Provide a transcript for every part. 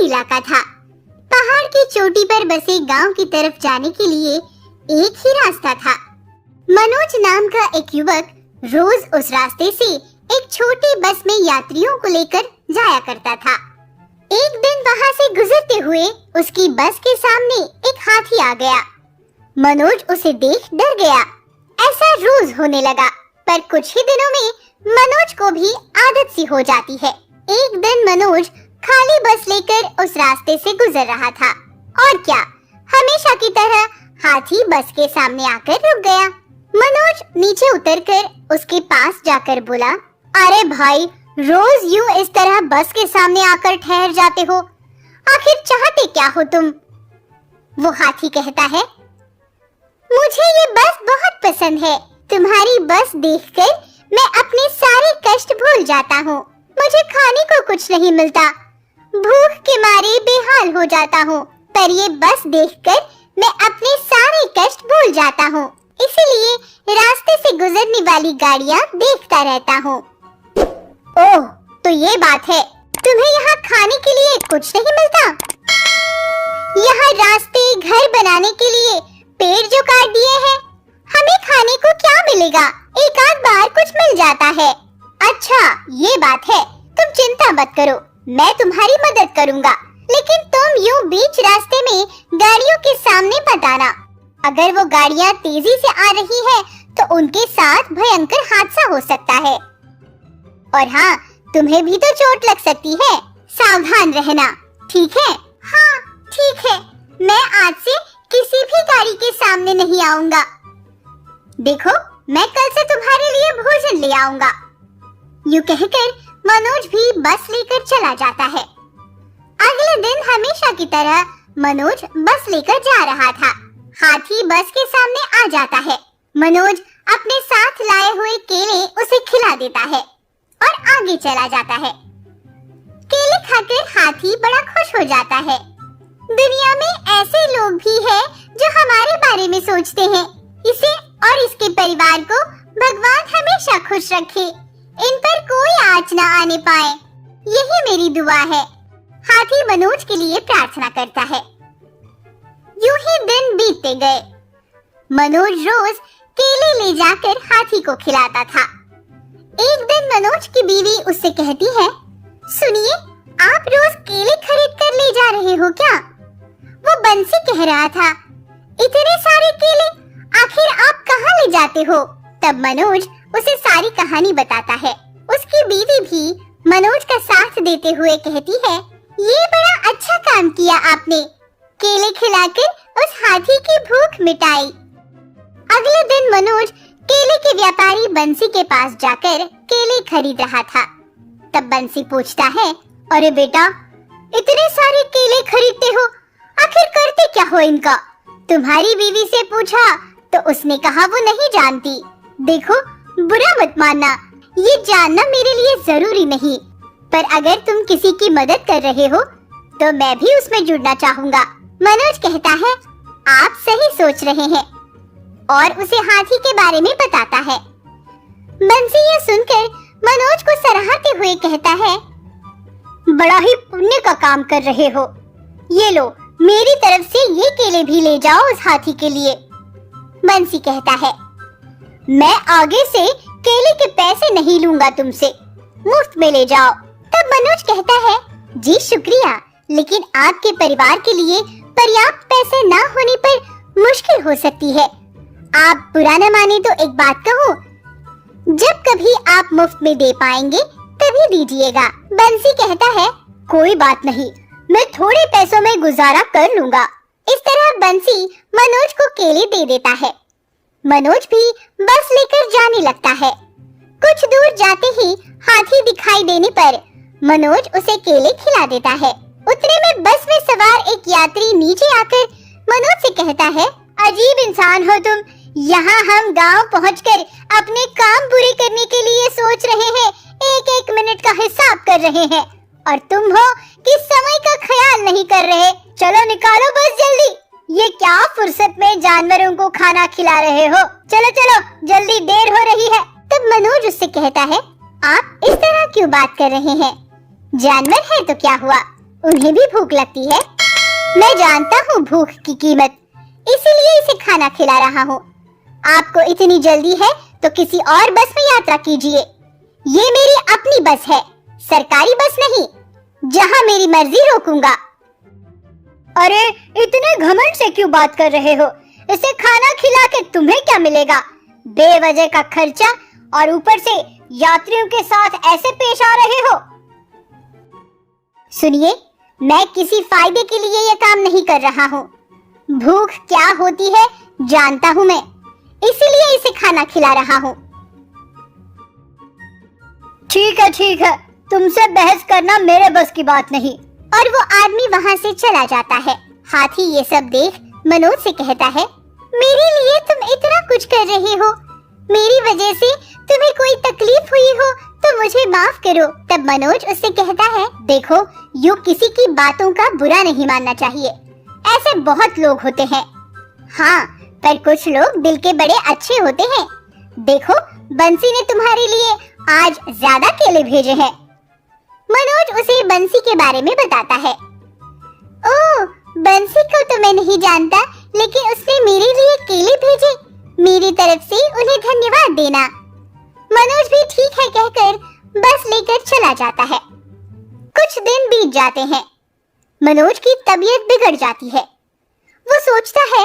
इलाका था। पहाड़ की चोटी पर बसे गांव की तरफ जाने के लिए एक ही रास्ता था। मनोज नाम का एक युवक रोज उस रास्ते से एक छोटी बस में यात्रियों को लेकर जाया करता था। एक दिन वहां से गुजरते हुए उसकी बस के सामने एक हाथी आ गया। मनोज उसे देख डर गया। ऐसा रोज होने लगा, पर कुछ ही दिनों में मनोज को भी आदत सी हो जाती है। एक दिन मनोज खाली बस लेकर उस रास्ते से गुजर रहा था और क्या, हमेशा की तरह हाथी बस के सामने आकर रुक गया। मनोज नीचे उतरकर उसके पास जाकर बोला, अरे भाई, रोज यूं इस तरह बस के सामने आकर ठहर जाते हो, आखिर चाहते क्या हो तुम? वो हाथी कहता है, मुझे ये बस बहुत पसंद है। तुम्हारी बस देखकर मैं अपने सारे कष्ट भूल जाता हूँ। मुझे खाने को कुछ नहीं मिलता, भूख के मारे बेहाल हो जाता हूँ, पर ये बस देखकर मैं अपने सारे कष्ट भूल जाता हूँ। इसीलिए रास्ते से गुजरने वाली गाड़ियाँ देखता रहता हूँ। ओह, तो ये बात है, तुम्हें यहाँ खाने के लिए कुछ नहीं मिलता? यहाँ रास्ते, घर बनाने के लिए पेड़ जो काट दिए हैं, हमें खाने को क्या मिलेगा? एक आध बार कुछ मिल जाता है। अच्छा, ये बात है, तुम चिंता मत करो, मैं तुम्हारी मदद करूँगा, लेकिन तुम यूं बीच रास्ते में गाड़ियों के सामने मत आना। अगर वो गाड़ियाँ तेजी से आ रही है तो उनके साथ भयंकर हादसा हो सकता है। और हाँ, तुम्हें भी तो चोट लग सकती है, सावधान रहना, ठीक है? हाँ, ठीक है, मैं आज से किसी भी गाड़ी के सामने नहीं आऊंगा। देखो, मैं कल से तुम्हारे लिए भोजन ले आऊंगा। यूं कहकर मनोज भी बस लेकर चला जाता है। अगले दिन हमेशा की तरह मनोज बस लेकर जा रहा था। हाथी बस के सामने आ जाता है। मनोज अपने साथ लाए हुए केले उसे खिला देता है और आगे चला जाता है। केले खाकर हाथी बड़ा खुश हो जाता है। दुनिया में ऐसे लोग भी हैं जो हमारे बारे में सोचते हैं। इसे और इसके परिवार को भगवान हमेशा खुश रखे, इन पर कोई आँच न आने पाए, यही मेरी दुआ है। हाथी मनोज के लिए प्रार्थना करता है। यूं ही दिन बीतते गए। मनोज रोज केले ले जाकर हाथी को खिलाता था। एक दिन मनोज की बीवी उससे कहती है, सुनिए, आप रोज केले खरीद कर ले जा रहे हो क्या? वो बंसी कह रहा था, इतने सारे केले आखिर आप कहाँ ले जाते हो? तब मनोज उसे सारी कहानी बताता है। उसकी बीवी भी मनोज का साथ देते हुए कहती है, ये बड़ा अच्छा काम किया आपने, केले खिलाकर उस हाथी की भूख मिटाई। अगले दिन मनोज केले के व्यापारी बंसी के पास जाकर केले खरीद रहा था। तब बंसी पूछता है, अरे बेटा, इतने सारे केले खरीदते हो, आखिर करते क्या हो इनका? तुम्हारी बीवी से पूछा तो उसने कहा वो नहीं जानती। देखो, बुरा मत मानना, ये जानना मेरे लिए जरूरी नहीं, पर अगर तुम किसी की मदद कर रहे हो तो मैं भी उसमें जुड़ना चाहूँगा। मनोज कहता है, आप सही सोच रहे हैं, और उसे हाथी के बारे में बताता है। बंसी ये सुनकर मनोज को सराहते हुए कहता है, बड़ा ही पुण्य का काम कर रहे हो। ये लो, मेरी तरफ से ये केले भी ले जाओ उस हाथी के लिए। बंसी कहता है, मैं आगे से केले के पैसे नहीं लूंगा तुमसे, मुफ्त में ले जाओ। तब मनोज कहता है, जी शुक्रिया, लेकिन आपके परिवार के लिए पर्याप्त पैसे ना होने पर मुश्किल हो सकती है। आप बुरा न माने तो एक बात कहूँ, जब कभी आप मुफ्त में दे पाएंगे तभी दीजिएगा। बंसी कहता है, कोई बात नहीं, मैं थोड़े पैसों में गुजारा कर लूंगा। इस तरह बंसी मनोज को केले दे देता है। मनोज भी बस लेकर जाने लगता है। कुछ दूर जाते ही हाथी दिखाई देने पर मनोज उसे केले खिला देता है। उतने में बस में सवार एक यात्री नीचे आकर मनोज से कहता है, अजीब इंसान हो तुम, यहाँ हम गांव पहुंचकर अपने काम पूरे करने के लिए सोच रहे हैं, एक एक मिनट का हिसाब कर रहे हैं, और तुम हो कि समय का ख्याल नहीं कर रहे। चलो निकालो बस जल्दी, ये क्या फुर्सत में जानवरों को खाना खिला रहे हो? चलो चलो जल्दी, देर हो रही है। तब मनोज उससे कहता है, आप इस तरह क्यों बात कर रहे हैं? जानवर है तो क्या हुआ, उन्हें भी भूख लगती है। मैं जानता हूँ भूख की कीमत, इसीलिए इसे खाना खिला रहा हूँ। आपको इतनी जल्दी है तो किसी और बस में यात्रा कीजिए। ये मेरी अपनी बस है, सरकारी बस नहीं, जहाँ मेरी मर्जी रोकूंगा। अरे इतने घमंड से क्यों बात कर रहे हो? इसे खाना खिला के तुम्हें क्या मिलेगा? बेवजह का खर्चा, और ऊपर से यात्रियों के साथ ऐसे पेश आ रहे हो। सुनिए, मैं किसी फायदे के लिए यह काम नहीं कर रहा हूँ। भूख क्या होती है जानता हूँ मैं, इसीलिए इसे खाना खिला रहा हूँ। ठीक है, तुमसे बहस करना मेरे बस की बात नहीं। और वो आदमी वहाँ से चला जाता है। हाथी ये सब देख मनोज से कहता है, मेरे लिए तुम इतना कुछ कर रहे हो, मेरी वजह से तुम्हें कोई तकलीफ हुई हो तो मुझे माफ करो। तब मनोज उससे कहता है, देखो, यूं किसी की बातों का बुरा नहीं मानना चाहिए, ऐसे बहुत लोग होते हैं। हाँ, पर कुछ लोग दिल के बड़े अच्छे होते हैं। देखो, बंसी ने तुम्हारे लिए आज ज्यादा केले भेजे हैं। मनोज उसे बंसी के बारे में बताता है। ओह, बंसी को तो मैं नहीं जानता, लेकिन उसने मेरे लिए केले भेजे, मेरी तरफ से उन्हें धन्यवाद देना। मनोज भी ठीक है कहकर बस लेकर चला जाता है। कुछ दिन बीत जाते हैं। मनोज की तबीयत बिगड़ जाती है। वो सोचता है,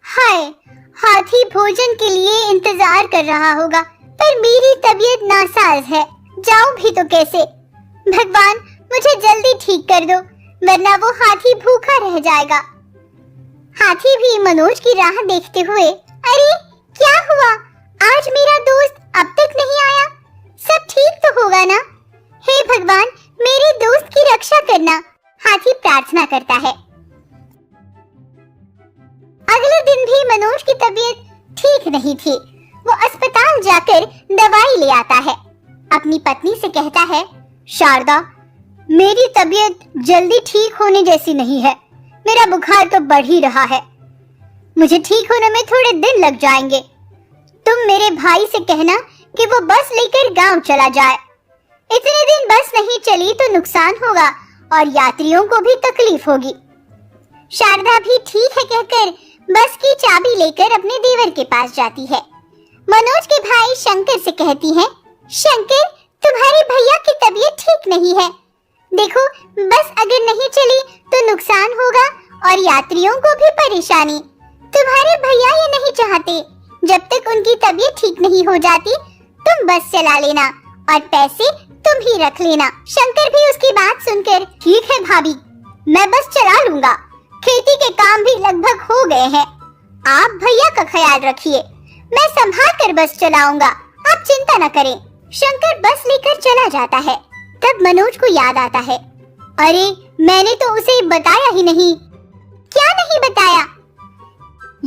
हाय, हाथी भोजन के लिए इंतजार कर रहा होगा, पर मेरी तबीयत नासाज है, जाऊं भी तो कैसे? भगवान, मुझे जल्दी ठीक कर दो, वरना वो हाथी भूखा रह जाएगा। हाथी भी मनोज की राह देखते हुए, अरे क्या हुआ, आज मेरा दोस्त अब तक नहीं आया, सब ठीक तो होगा ना? हे भगवान, मेरे दोस्त की रक्षा करना, हाथी प्रार्थना करता है। अगले दिन भी मनोज की तबीयत ठीक नहीं थी। वो अस्पताल जाकर दवाई ले आता है। अपनी पत्नी से कहता है, शारदा, मेरी तबीयत जल्दी ठीक होने जैसी नहीं है, मेरा बुखार तो बढ़ ही रहा है, मुझे ठीक होने में थोड़े दिन लग जाएंगे। तुम मेरे भाई से कहना कि वो बस लेकर गांव चला जाए। इतने दिन बस नहीं चली तो नुकसान होगा और यात्रियों को भी तकलीफ होगी। शारदा भी ठीक है कहकर बस की चाबी लेकर अपने देवर के पास जाती है। मनोज के भाई शंकर से कहती है, शंकर, तुम्हारे भैया की तबीयत ठीक नहीं है। देखो, बस अगर नहीं चली तो नुकसान होगा और यात्रियों को भी परेशानी। तुम्हारे भैया ये नहीं चाहते, जब तक उनकी तबीयत ठीक नहीं हो जाती तुम बस चला लेना और पैसे तुम ही रख लेना। शंकर भी उसकी बात सुनकर, ठीक है भाभी, मैं बस चला लूंगा, खेती के काम भी लगभग हो गए हैं, आप भैया का ख्याल रखिए, मैं संभाल कर बस चलाऊंगा, आप चिंता न करें। शंकर बस लेकर चला जाता है। तब मनोज को याद आता है, अरे मैंने तो उसे बताया ही नहीं। क्या नहीं बताया?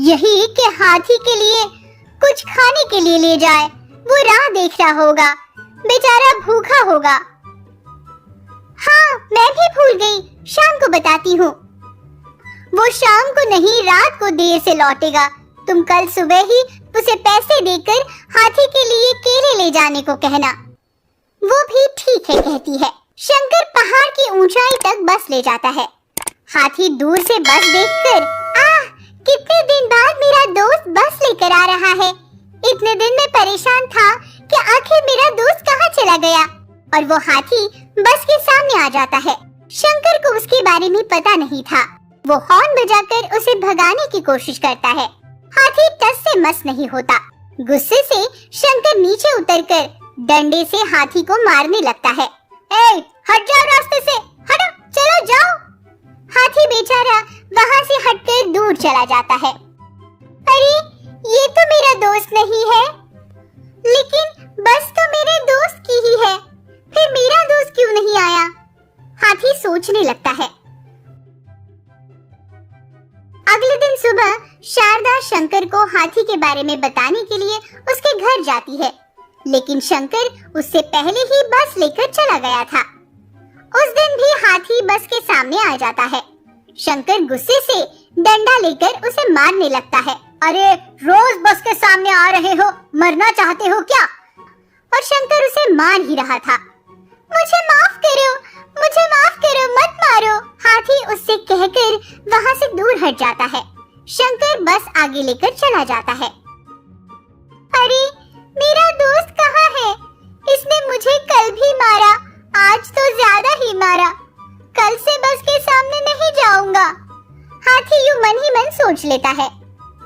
यही कि हाथी के लिए कुछ खाने के लिए ले जाए, वो राह देख रहा होगा, बेचारा भूखा होगा। हाँ, मैं भी भूल गई, शाम को बताती हूँ। वो शाम को नहीं, रात को देर से लौटेगा, तुम कल सुबह ही उसे पैसे देकर हाथी के लिए केले ले जाने को कहना। वो भी ठीक है कहती है। शंकर पहाड़ की ऊंचाई तक बस ले जाता है। हाथी दूर से बस देखकर, आह, कितने दिन बाद मेरा दोस्त बस लेकर आ रहा है। इतने दिन में परेशान था कि आखिर मेरा दोस्त कहाँ चला गया। और वो हाथी बस के सामने आ जाता है। शंकर को उसके बारे में पता नहीं था। वो हॉर्न बजाकर उसे भगाने की कोशिश करता है। हाथी टस से मस नहीं होता। गुस्से से शंकर नीचे उतरकर डंडे से हाथी को मारने लगता है। ए, हट जाओ रास्ते से, हटो, चलो जाओ। हाथी बेचारा वहाँ से हटकर दूर चला जाता है। अरे, ये तो मेरा दोस्त नहीं है, लेकिन बस तो मेरे दोस्त की ही है, फिर मेरा दोस्त क्यों नहीं आया? हाथी सोचने लगता है। अगले दिन सुबह शारदा शंकर को हाथी के बारे में बताने के लिए उसके घर जाती है, लेकिन शंकर उससे पहले ही बस लेकर चला गया था। उस दिन भी हाथी बस के सामने आ जाता है। शंकर गुस्से से डंडा लेकर उसे मारने लगता है। अरे, रोज बस के सामने आ रहे हो, मरना चाहते हो क्या? और शंकर उसे मार ही रहा था। मुझे माफ करो, मुझे माफ करो, मत मारो। हाथी उससे कहकर वहाँ से दूर हट जाता है। शंकर बस आगे लेकर चला जाता है। अरे मेरा दोस्त कहाँ है? इसने मुझे कल भी मारा, आज तो ज्यादा ही मारा। कल से बस के सामने नहीं जाऊंगा। हाथी यूं मन ही मन सोच लेता है।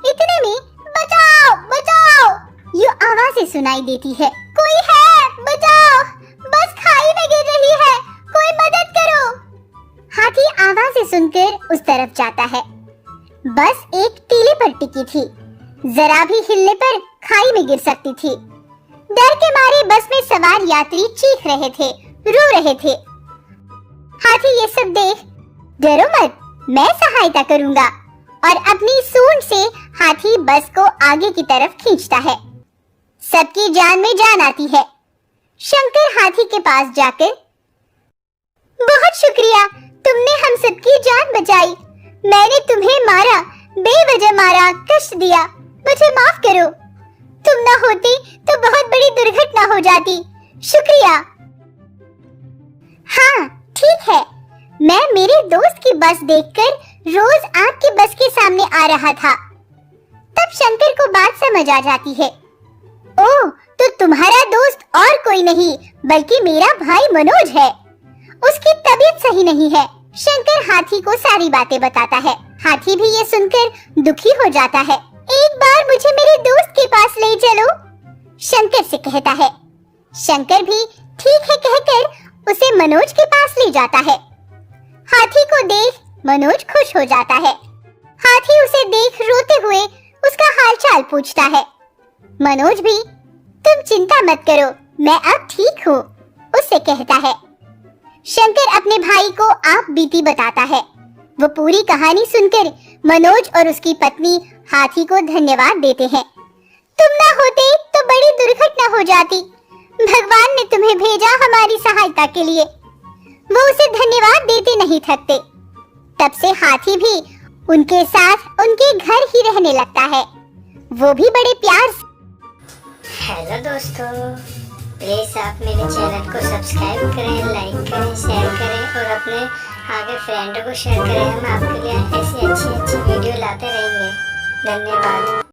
इतने में बचाओ बचाओ यूं आवाजें सुनाई देती है। कोई है, बचाओ, बस खाई में गिर रही है, कोई मदद करो। हाथी आवाजें सुनकर उस तरफ जाता है। बस एक टीले पर टिकी थी, जरा भी हिलने पर खाई में गिर सकती थी। डर के मारे बस में सवार यात्री चीख रहे थे, रो रहे थे। हाथी ये सब देख, डरो मत, मैं सहायता करूंगा, और अपनी सूंड से हाथी बस को आगे की तरफ खींचता है। सबकी जान में जान आती है। शंकर हाथी के पास जाकर, बहुत शुक्रिया, तुमने हम सबकी जान बचाई। मैंने तुम्हें मारा, बेवजह मारा, कष्ट दिया, मुझे माफ करो। तुम ना होते तो बहुत बड़ी दुर्घटना हो जाती। शुक्रिया। हाँ ठीक है, मैं मेरे दोस्त की बस देखकर रोज आपकी बस के सामने आ रहा था। तब शंकर को बात समझ आ जाती है। ओह, तो तुम्हारा दोस्त और कोई नहीं बल्कि मेरा भाई मनोज है। उसकी तबीयत सही नहीं है। शंकर हाथी को सारी बातें बताता है। हाथी भी ये सुनकर दुखी हो जाता है। एक बार मुझे मेरे दोस्त के पास ले चलो, शंकर से कहता है। शंकर भी ठीक है कहकर उसे मनोज के पास ले जाता है। हाथी को देख मनोज खुश हो जाता है। हाथी उसे देख रोते हुए उसका हालचाल पूछता है। मनोज भी, तुम चिंता मत करो, मैं अब ठीक हूँ, उससे कहता है। शंकर अपने भाई को आप बीती बताता है। वो पूरी कहानी सुनकर मनोज और उसकी पत्नी हाथी को धन्यवाद देते हैं। तुम ना होते तो बड़ी दुर्घटना हो जाती। भगवान ने तुम्हें भेजा हमारी सहायता के लिए। वो उसे धन्यवाद देते नहीं थकते। तब से हाथी भी उनके साथ उनके घर ही रहने लगता है, वो भी बड़े प्यार से। हेलो दोस्तों, प्लीज़ आप मेरे चैनल को सब्सक्राइब करें, लाइक करें, शेयर करें और अपने आगे फ्रेंडों को शेयर करें। हम आपके लिए ऐसी अच्छी वीडियो लाते रहेंगे। धन्यवाद।